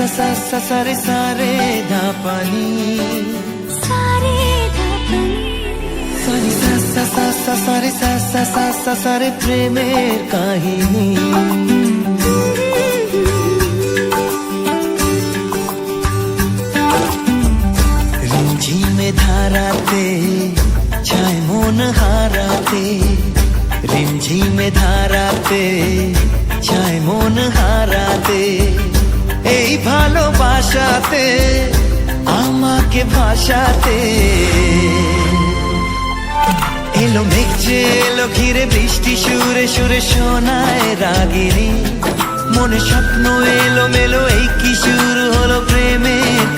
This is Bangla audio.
सा रे धा पानी सारी सा रे प्रेमेर काहिनी रिमझिमे धाराते छाय मन हाराते रिमझिमे धाराते छाय मन हाराते এই ভালোবাসাতে আমাকে ভাষাতে এলো মেঘ যে এলো ঘিরে বৃষ্টি সুরে সুরে শোনায় রাগিনী মনে স্বপ্ন এলো মেলো এই কি শুরু হলো প্রেমের